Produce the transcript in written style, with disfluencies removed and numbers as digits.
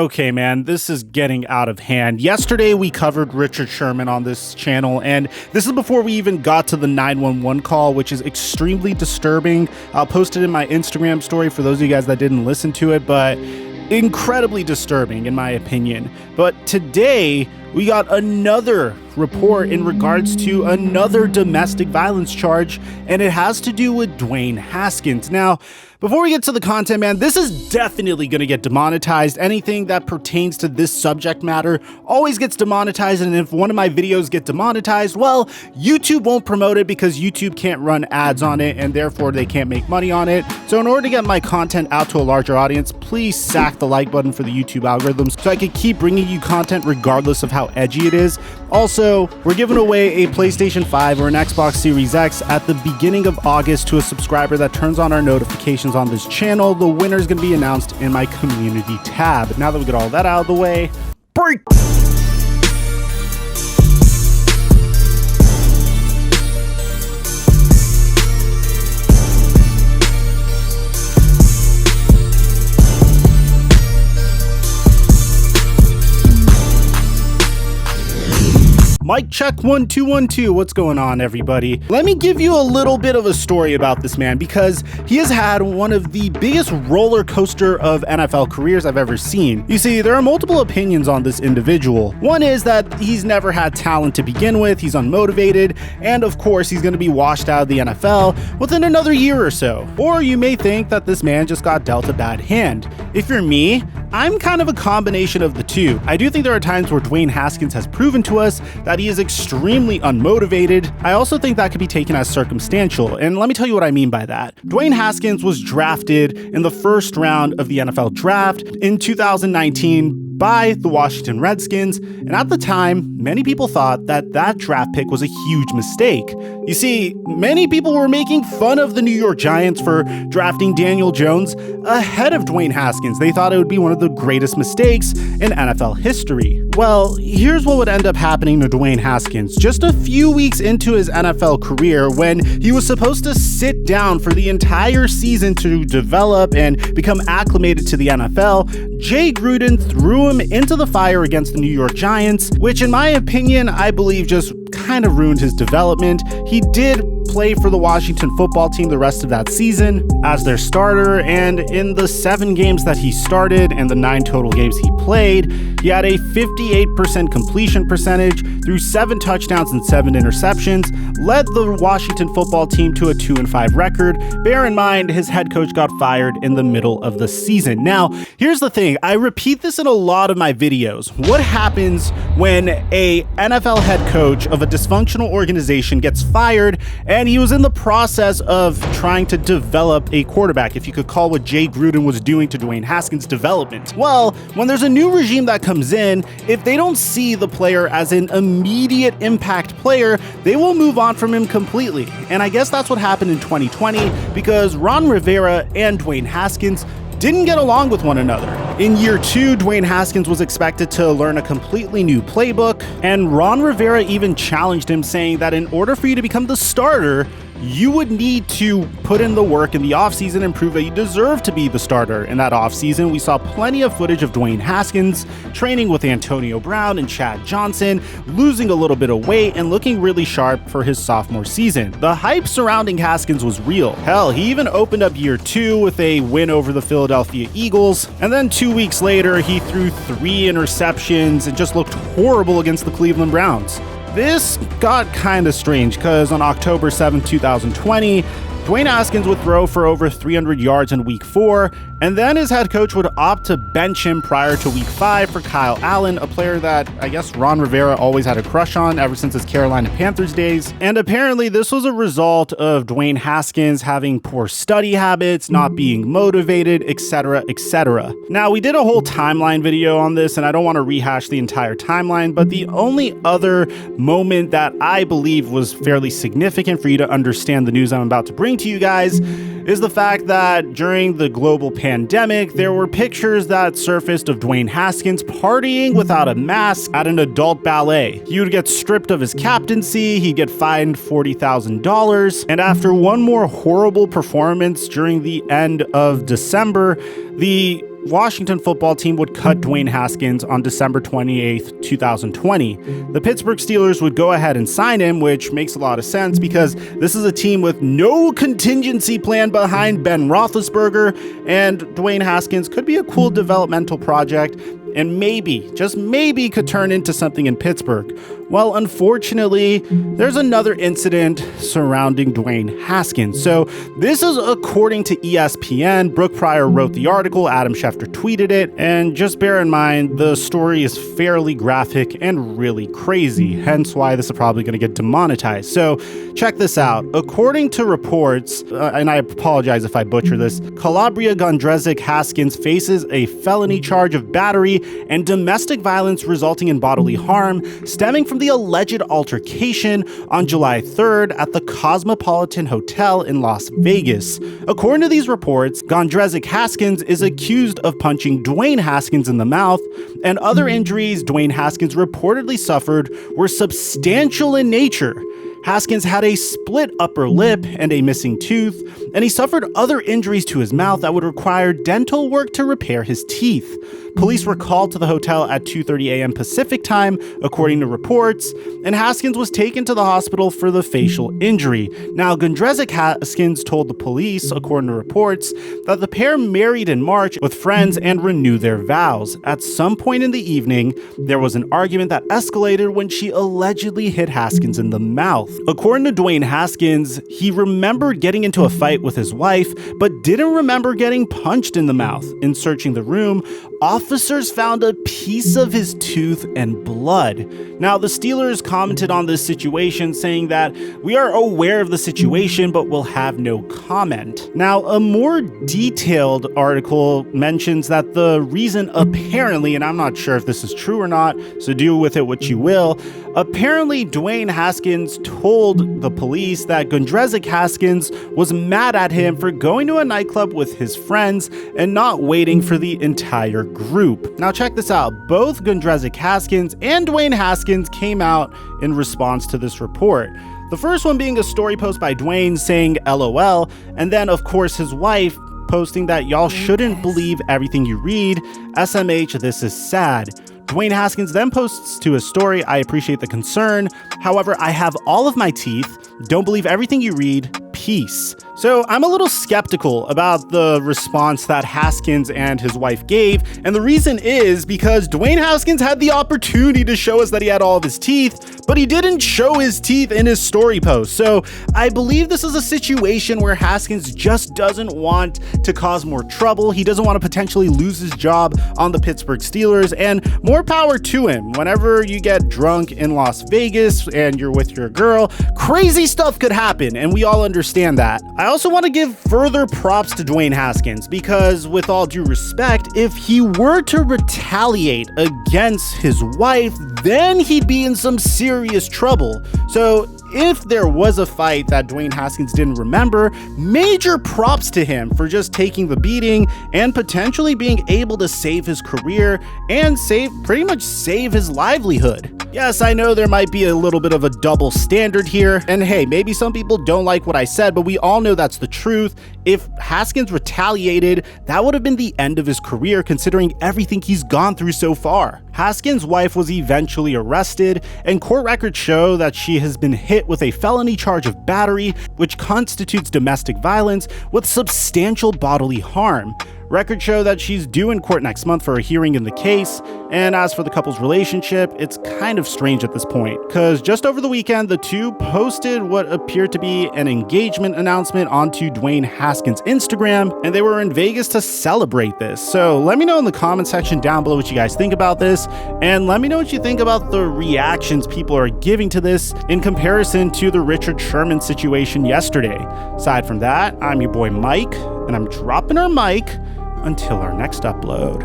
Okay, man, this is getting out of hand. Yesterday, we covered Richard Sherman on this channel, and this is before we even got to the 911 call, which is extremely disturbing. I'll post it in my Instagram story for those of you guys that didn't listen to it, but incredibly disturbing in my opinion. But today, we got another report in regards to another domestic violence charge, and it has to do with Dwayne Haskins. Now, before we get to the content, man, this is definitely going to get demonetized. Anything that pertains to this subject matter always gets demonetized, and if one of my videos get demonetized, well, YouTube won't promote it because YouTube can't run ads on it, and therefore they can't make money on it. So in order to get my content out to a larger audience, please sack the like button for the YouTube algorithms so I can keep bringing you content regardless of how edgy it is. Also, we're giving away a PlayStation 5 or an Xbox Series X at the beginning of August to a subscriber that turns on our notifications on this channel. The winner is going to be announced in my community tab. Now that we get all that out of the way, break! Mic check 1 2 1 2. What's going on, everybody? Let me give you a little bit of a story about this man because he has had one of the biggest roller coaster of NFL careers I've ever seen. You see, there are multiple opinions on this individual. One is that he's never had talent to begin with, he's unmotivated, and of course he's going to be washed out of the NFL within another year or so. Or you may think that this man just got dealt a bad hand. If you're me, I'm kind of a combination of the two. I do think there are times where Dwayne Haskins has proven to us that he is extremely unmotivated. I also think that could be taken as circumstantial, and let me tell you what I mean by that. Dwayne Haskins was drafted in the first round of the NFL draft in 2019 by the Washington Redskins, and at the time, many people thought that that draft pick was a huge mistake. You see, many people were making fun of the New York Giants for drafting Daniel Jones ahead of Dwayne Haskins. They thought it would be one of the greatest mistakes in NFL history. Well, here's what would end up happening to Dwayne Haskins. Just a few weeks into his NFL career, when he was supposed to sit down for the entire season to develop and become acclimated to the NFL, Jay Gruden threw him into the fire against the New York Giants, which in my opinion, I believe just kind of ruined his development. He did play for the Washington football team the rest of that season as their starter, and in the 7 games that he started and the 9 total games he played, he had a 58% completion percentage through 7 touchdowns and 7 interceptions, led the Washington football team to a 2-5 record. Bear in mind, his head coach got fired in the middle of the season. Now, here's the thing. I repeat this in a lot of my videos. What happens when a NFL head coach of a dysfunctional organization gets fired and he was in the process of trying to develop a quarterback, if you could call what Jay Gruden was doing to Dwayne Haskins' development? Well, when there's a new regime that comes in, if they don't see the player as an immediate impact player, they will move on from him completely. And I guess that's what happened in 2020 because Ron Rivera and Dwayne Haskins didn't get along with one another. In year 2, Dwayne Haskins was expected to learn a completely new playbook, and Ron Rivera even challenged him, saying that in order for you to become the starter, you would need to put in the work in the offseason and prove that you deserve to be the starter. In that offseason, we saw plenty of footage of Dwayne Haskins training with Antonio Brown and Chad Johnson, losing a little bit of weight and looking really sharp for his sophomore season. The hype surrounding Haskins was real. Hell, he even opened up year 2 with a win over the Philadelphia Eagles, and then 2 weeks later, he threw 3 interceptions and just looked horrible against the Cleveland Browns. This got kind of strange because on October 7, 2020, Dwayne Haskins would throw for over 300 yards in week 4, and then his head coach would opt to bench him prior to week 5 for Kyle Allen, a player that I guess Ron Rivera always had a crush on ever since his Carolina Panthers days. And apparently this was a result of Dwayne Haskins having poor study habits, not being motivated, etc., etc. Now, we did a whole timeline video on this, and I don't want to rehash the entire timeline, but the only other moment that I believe was fairly significant for you to understand the news I'm about to bring to you guys is the fact that during the global pandemic, there were pictures that surfaced of Dwayne Haskins partying without a mask at an adult ballet. He would get stripped of his captaincy, he'd get fined $40,000, and after one more horrible performance during the end of December, the Washington football team would cut Dwayne Haskins on December 28th, 2020. The Pittsburgh Steelers would go ahead and sign him, which makes a lot of sense because this is a team with no contingency plan behind Ben Roethlisberger, and Dwayne Haskins could be a cool developmental project and maybe, just maybe, could turn into something in Pittsburgh. Well, unfortunately, there's another incident surrounding Dwayne Haskins. So this is according to ESPN. Brooke Pryor wrote the article, Adam Schefter tweeted it, and just bear in mind, the story is fairly graphic and really crazy, hence why this is probably going to get demonetized. So check this out. According to reports, and I apologize if I butcher this, Calabria Gondrezic Haskins faces a felony charge of battery and domestic violence resulting in bodily harm stemming from the alleged altercation on July 3rd at the Cosmopolitan Hotel in Las Vegas. According to these reports, Gondrezic Haskins is accused of punching Dwayne Haskins in the mouth, and other injuries Dwayne Haskins reportedly suffered were substantial in nature. Haskins had a split upper lip and a missing tooth, and he suffered other injuries to his mouth that would require dental work to repair his teeth. Police were called to the hotel at 2:30 a.m. Pacific time, according to reports, and Haskins was taken to the hospital for the facial injury. Now, Gondrezic Haskins told the police, according to reports, that the pair married in March with friends and renewed their vows. At some point in the evening, there was an argument that escalated when she allegedly hit Haskins in the mouth. According to Dwayne Haskins, he remembered getting into a fight with his wife, but didn't remember getting punched in the mouth. In searching the room, officers found a piece of his tooth and blood. Now, the Steelers commented on this situation, saying that we are aware of the situation, but will have no comment. Now, a more detailed article mentions that the reason apparently, and I'm not sure if this is true or not, so do with it what you will, apparently Dwayne Haskins told the police that Gondrezic Haskins was mad at him for going to a nightclub with his friends and not waiting for the entire group. Now check this out. Both Gondrezic Haskins and Dwayne Haskins came out in response to this report. The first one being a story post by Dwayne saying LOL, and then of course his wife posting that y'all shouldn't believe everything you read. SMH, this is sad. Dwayne Haskins then posts to his story, I appreciate the concern. However, I have all of my teeth. Don't believe everything you read. Peace. So I'm a little skeptical about the response that Haskins and his wife gave, and the reason is because Dwayne Haskins had the opportunity to show us that he had all of his teeth, but he didn't show his teeth in his story post. So I believe this is a situation where Haskins just doesn't want to cause more trouble. He doesn't want to potentially lose his job on the Pittsburgh Steelers, and more power to him. Whenever you get drunk in Las Vegas and you're with your girl, crazy stuff could happen, and we all understand that. I also want to give further props to Dwayne Haskins because, with all due respect, if he were to retaliate against his wife, then he'd be in some serious trouble. So if there was a fight that Dwayne Haskins didn't remember, major props to him for just taking the beating and potentially being able to save his career and pretty much save his livelihood. Yes, I know there might be a little bit of a double standard here, and hey, maybe some people don't like what I said, but we all know that's the truth. If Haskins retaliated, that would have been the end of his career considering everything he's gone through so far. Haskins' wife was eventually arrested, and court records show that she has been hit with a felony charge of battery, which constitutes domestic violence with substantial bodily harm. Records show that she's due in court next month for a hearing in the case, and as for the couple's relationship, it's kind of strange at this point, because just over the weekend, the two posted what appeared to be an engagement announcement onto Dwayne Haskins' Instagram, and they were in Vegas to celebrate this. So let me know in the comment section down below what you guys think about this, and let me know what you think about the reactions people are giving to this in comparison to the Richard Sherman situation yesterday. Aside from that, I'm your boy Mike, and I'm dropping our mic until our next upload.